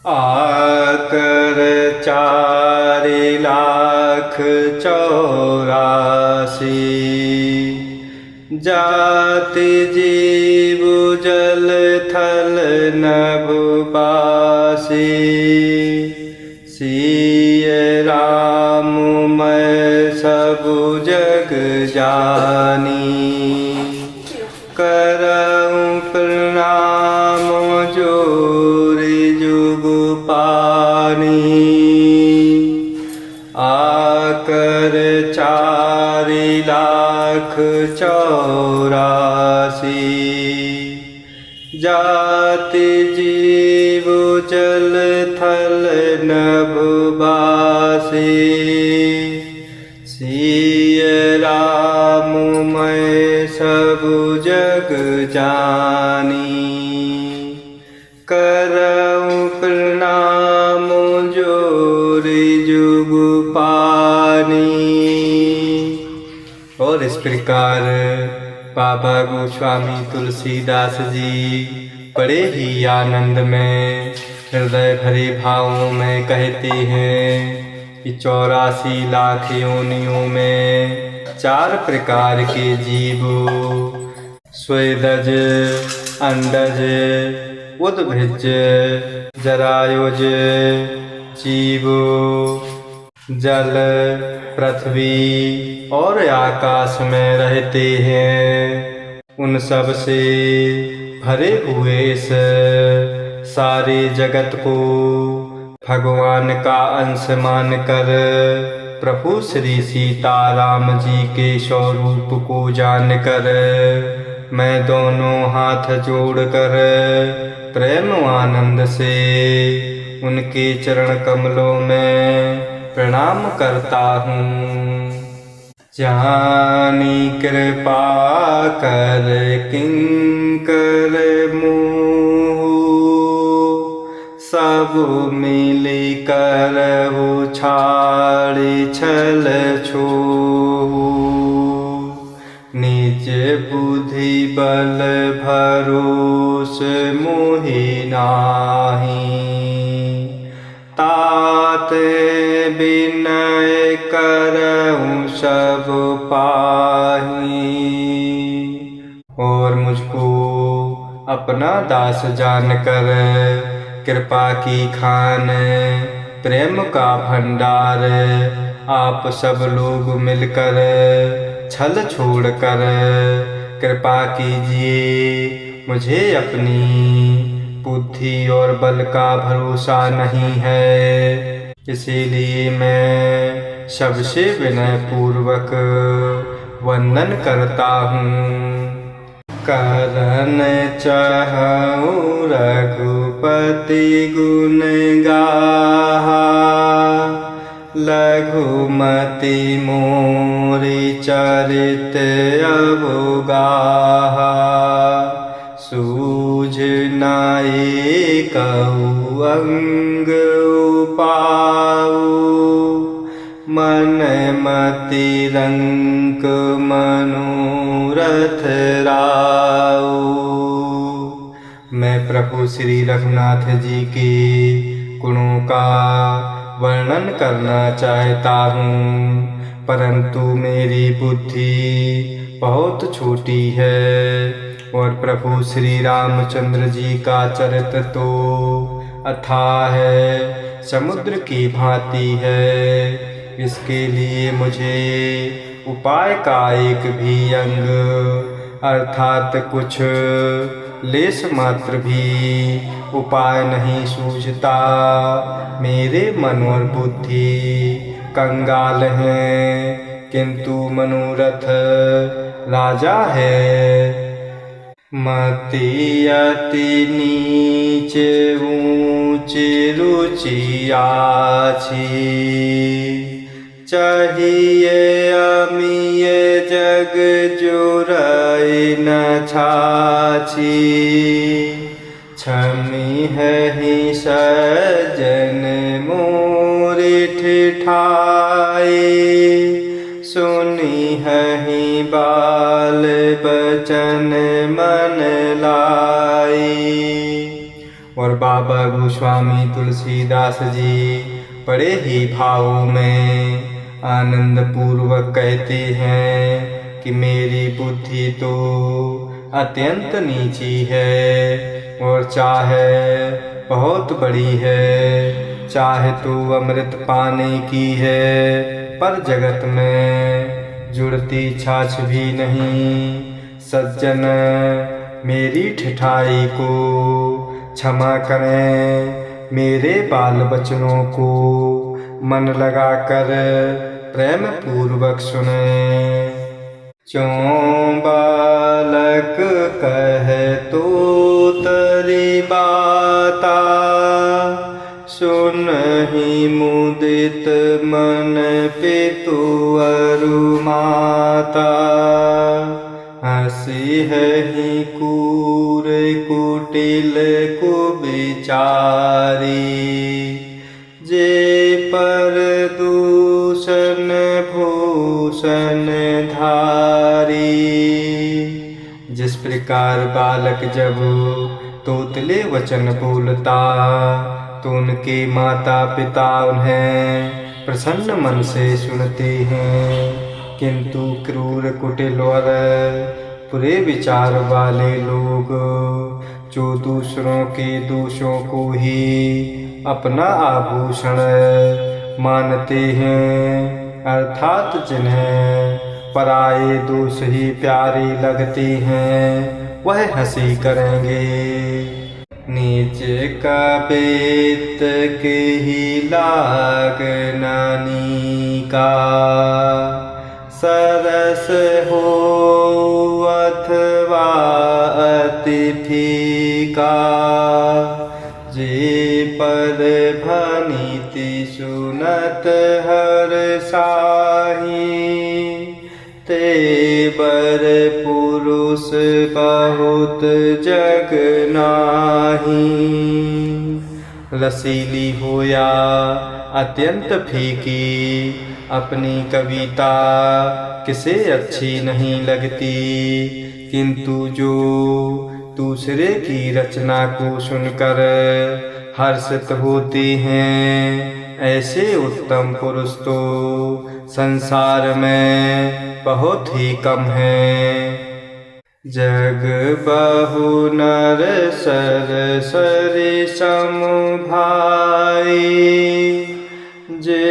आकर 4,84,000 जाति जीव जल थल नभ बासी। सिय राम मैं सब जग जानी, करऊं प्रणाम जोरि जुग पानी। आकर 4,84,000 जाति जीव जल थल नभ बासी। सिय राम मैं सब जग जानी, करऊं प्रणाम जोरि जुग पानी। और इस प्रकार बाबा गोस्वामी तुलसीदास जी बड़े ही आनंद में हृदय भरे भावों में कहते हैं कि 84 लाख योनियों में 4 प्रकार के जीव स्वेदज, अंडज, उद्भिज, जरायुज जीव जल, पृथ्वी और आकाश में रहते हैं। उन सब से भरे हुए इस सारे जगत को भगवान का अंश मानकर प्रभु श्री सीताराम जी के स्वरूप को जानकर मैं दोनों हाथ जोड़कर प्रेम आनंद से उनके चरण कमलों में प्रणाम करता हूँ। जानी कृपा कर किंकर मोह, सब मिली करहु छाड़ी छल छोहु। निज बुद्धि बल भरोस मोहि नाहि, तात विनय करऊं सब पाहि। और मुझको अपना दास जानकर कृपा की खान प्रेम का भंडार आप सब लोग मिलकर छल छोड़कर कृपा कीजिए। मुझे अपनी बुद्धि और बल का भरोसा नहीं है, इसीलिए मैं सबसे विनय पूर्वक वंदन करता हूँ। करन चाहूँ रघुपति गुण गाहा, लघुमति मोरि चरित अवगाहा। सूझ नाई कहु अंग उपाऊ, मन मति रंक मनोरथ राऊ। मैं प्रभु श्री रघुनाथ जी के गुणों का वर्णन करना चाहता हूँ, परंतु मेरी बुद्धि बहुत छोटी है और प्रभु श्री रामचंद्र जी का चरित्र तो अथाह है, समुद्र की भांति है। इसके लिए मुझे उपाय का एक भी अंग अर्थात कुछ लेश मात्र भी उपाय नहीं सूझता। मेरे मन और बुद्धि कंगाल हैं, किंतु मनोरथ राजा है। मति अति नीच ऊंच रुचि आछि, चाहिए अमीय जग जोरई न छाछी। छमी है ही सजन मोरि ठिठाई, सुनी है ही बाल बचन मन लाई। और बाबा गोस्वामी तुलसीदास जी बड़े ही भावों में आनंद पूर्वक कहते हैं कि मेरी बुद्धि तो अत्यंत नीची है और चाहे बहुत बड़ी है, चाहे तो अमृत पाने की है, पर जगत में जुड़ती छाछ भी नहीं। सज्जन मेरी ठिठाई को क्षमा करें, मेरे बाल बचनों को मन लगाकर प्रेम पूर्वक सुने। क्यों बालक कहे तो तरी बाता, सुन ही मुदित मन पितु अरु माता। हंसी है ही कूर कुटिल कुविचारी, जे पर दूषण भूषण धारी। जिस प्रकार बालक जब तोतले वचन बोलता तो उनके माता पिता उन्हें प्रसन्न मन से सुनते हैं, किंतु क्रूर कुटिल और बुरे विचार वाले लोग जो दूसरों के दोषों को ही अपना आभूषण मानते हैं, अर्थात जिन्हें पराये दोष ही प्यारे लगते हैं, वह हंसी करेंगे। नीच का बेत के ही लाग नानी का, सरस हो अथवा अति फीका। जे पर भनीति सुनत हर साही, ते बर पुरुष बहुत जग नाही। रसीली हो या अत्यंत फीकी, अपनी कविता किसे अच्छी नहीं लगती, किंतु जो दूसरे की रचना को सुनकर हर्षित होते हैं, ऐसे उत्तम पुरुष तो संसार में बहुत ही कम हैं। जग बहु नर सर सरि सम भाई, जे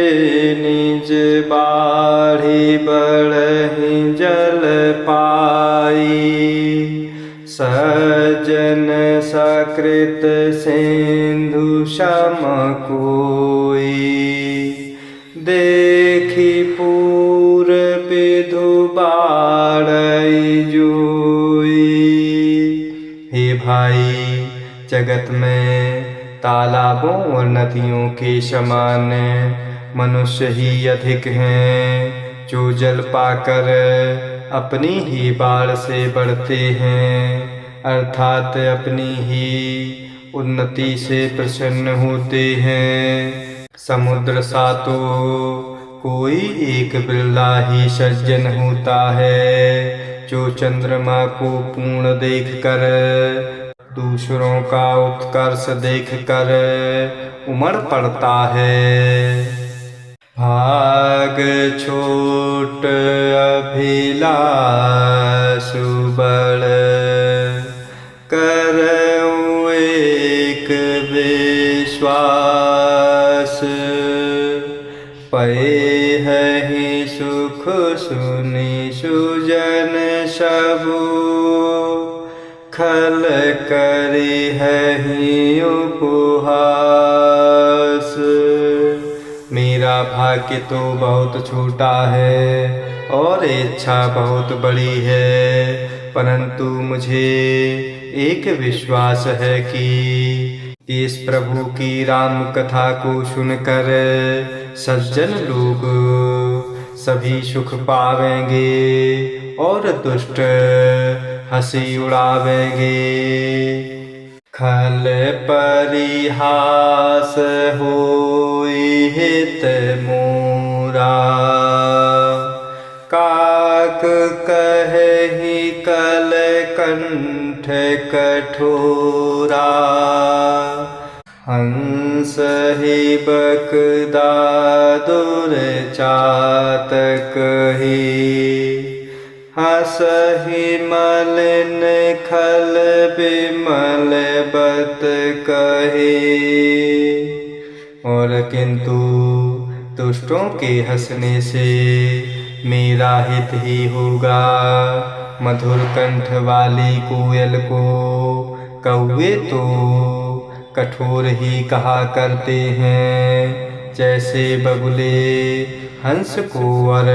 निज बाढ़ी बढ़हि जल पाई। सज्जन सकृत सिंधु सम कोई, देखी पूर विधु बाढ़ई जोई। हे भाई, जगत में तालाबों और नदियों के समान मनुष्य ही अधिक हैं, जो जल पाकर अपनी ही बाढ़ से बढ़ते हैं, अर्थात अपनी ही उन्नति से प्रसन्न होते हैं। समुद्र सा तो कोई एक बिरला ही सज्जन होता है, जो चंद्रमा को पूर्ण देखकर दूसरों का उत्कर्ष देखकर उमड़ पड़ता है। भाग छोट अभिलाषु बड़, करऊँ एक विश्वास। पै है सुख सुनि सुजन सबु, खल करी है उपहास। मेरा भाग्य तो बहुत छोटा है और इच्छा बहुत बड़ी है, परंतु मुझे एक विश्वास है कि इस प्रभु की राम कथा को सुनकर सज्जन लोग सभी सुख पावेंगे और दुष्ट हंसी उड़ावेंगे। खल परिहास होई हित मोरा, काक कहि कल कंठ कठोरा। हंस ही बकदादुर चातक ही, हंसहि मलिन खल बिमल बत कहे। और किंतु दुष्टों के हंसने से मेरा हित ही होगा। मधुर कंठ वाली कोयल को कौवे तो कठोर ही कहा करते हैं, जैसे बगुले हंस को और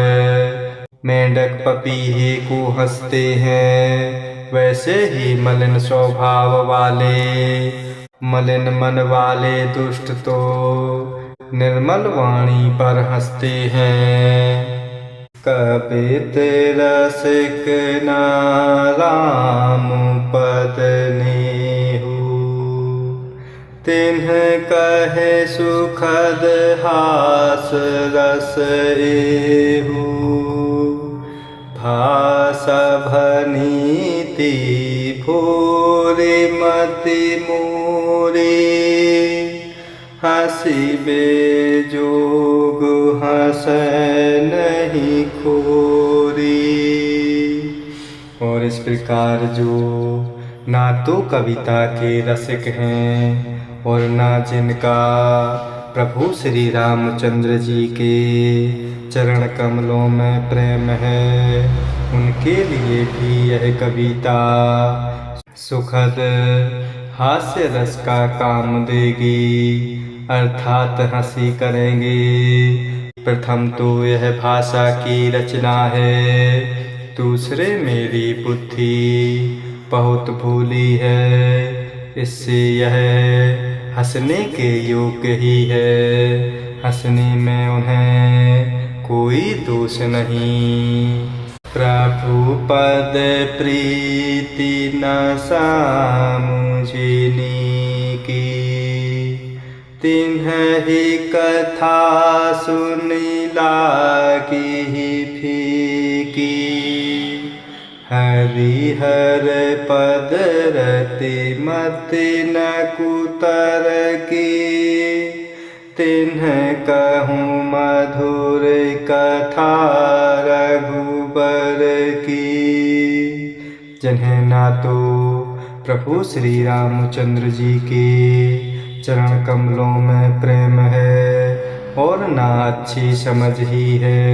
मेंढक पपीहे को हंसते हैं, वैसे ही मलिन स्वभाव वाले मलिन मन वाले दुष्ट तो निर्मल वाणी पर हंसते हैं। कपित रसिक नाराम पद नेहु, तिन्ह कहे सुखद हास रस एहु। भाषा भनीति भोरे मति मोरे, हंसिबे जोग हंस नहीं खोरी। और इस प्रकार जो ना तो कविता के रसिक हैं और ना जिनका प्रभु श्री रामचंद्र जी के चरण कमलों में प्रेम है, उनके लिए भी यह कविता सुखद हास्य रस का काम देगी, अर्थात हंसी करेंगे। प्रथम तो यह भाषा की रचना है, दूसरे मेरी बुद्धि बहुत भूली है, इससे यह हंसने के योग्य ही है। हंसने में उन्हें कोई दोष नहीं। प्रभु पद प्रीति न सामुझिनी की, तिन्हि कथा सुनि लागी फीकी। हरिहर पद रति मति न कुतर की, तिन्ह कहूँ मधुर कथा रघुबर की। जिन्हें ना तो प्रभु श्री रामचंद्र जी के चरण कमलों में प्रेम है और ना अच्छी समझ ही है,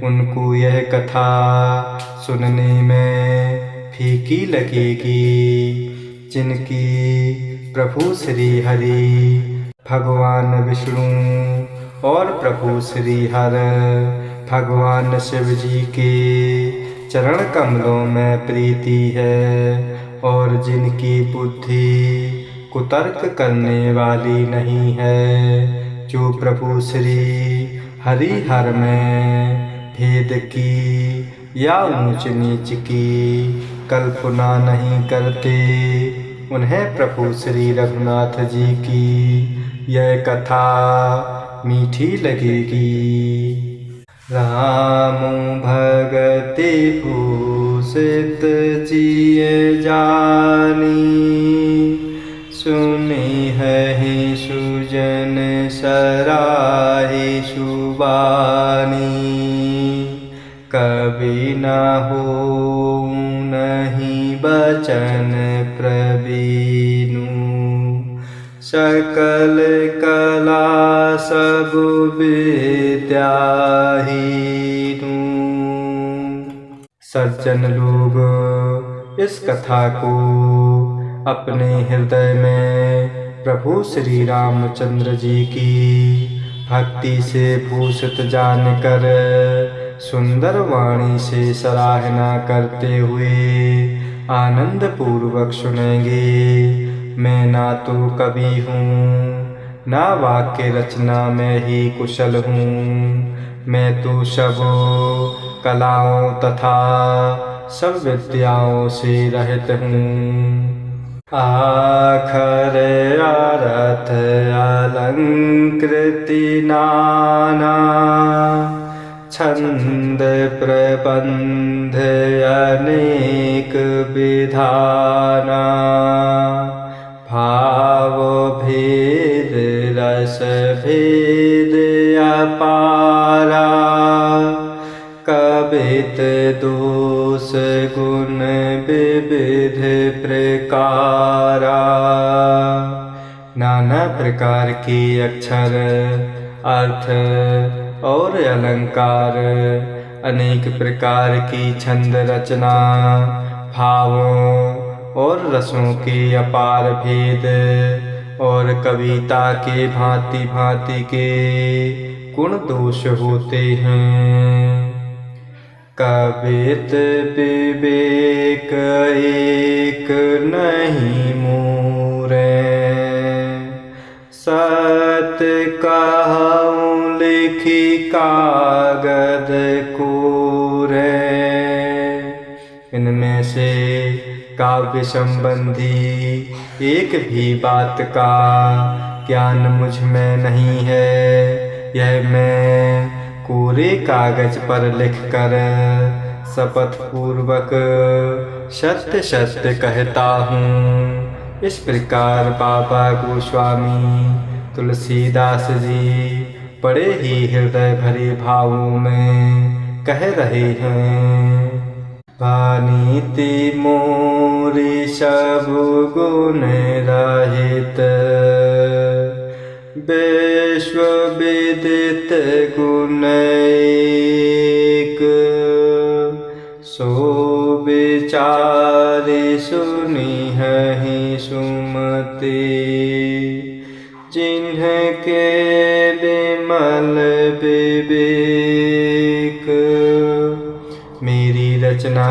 उनको यह कथा सुनने में फीकी लगेगी। जिनकी प्रभु श्री हरि भगवान विष्णु और प्रभु श्री हर भगवान शिव जी के चरण कमलों में प्रीति है और जिनकी बुद्धि कुतर्क करने वाली नहीं है, जो प्रभु श्री हरि हर में भेद की या ऊंच नीच की कल्पना नहीं करते, उन्हें प्रभु श्री रघुनाथ जी की यह कथा मीठी लगेगी। राम भगति भूषित जिय जानी, सुनी है सुजन सराहि सुबानी। कभी न हो नहीं बचन प्रवीणु, सकल कला सब विद्या हीनु। सज्जन लोग इस कथा को अपने हृदय में प्रभु श्री रामचंद्र जी की भक्ति से भूषित जानकर सुंदर वाणी से सराहना करते हुए आनंद पूर्वक सुनेंगे। मैं ना तो कवि हूँ, ना वाक्य रचना में ही कुशल हूँ, मैं तो सब कलाओं तथा सब विद्याओं से रहित हूँ। आखर अर्थ अलंकृति नाना, छंद प्रबंध अनेक विधाना। भाव भेद रस भेद अपारा, कबित दोष गुण विविध प्रकारा। नाना प्रकार के अक्षर, अर्थ और अलंकार, अनेक प्रकार की छंद रचना, भावों और रसों के अपार भेद और कविता के भांति भांति के गुण दोष होते हैं। कवित विवेक एक नहीं मोरे, सत कहूँ लिखी कागद कोरे। इनमें से काव्य संबंधी एक भी बात का ज्ञान मुझ में नहीं है। यह मैं कोरे कागज पर लिखकर शपथ पूर्वक सत्य सत्य कहता हूँ। इस प्रकार बाबा गोस्वामी तुलसीदास जी बड़े ही हृदय भरे भावों में कह रहे हैं। भानीति मोरी सब गुण रहित, विश्व विदित गुण एक। सो विचारि सुनिहि सुमति, जिन्हके विमल विवेक। मेरी रचना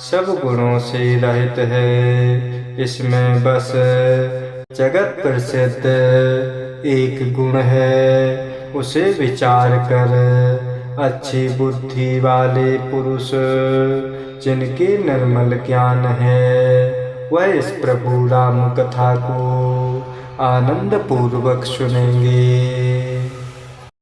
सब गुणों से रहित है। इसमें बस जगत प्रसिद्ध एक गुण है, उसे विचार कर अच्छी बुद्धि वाले पुरुष जिनके निर्मल ज्ञान है, वह इस प्रभु राम कथा को आनंद पूर्वक सुनेंगे।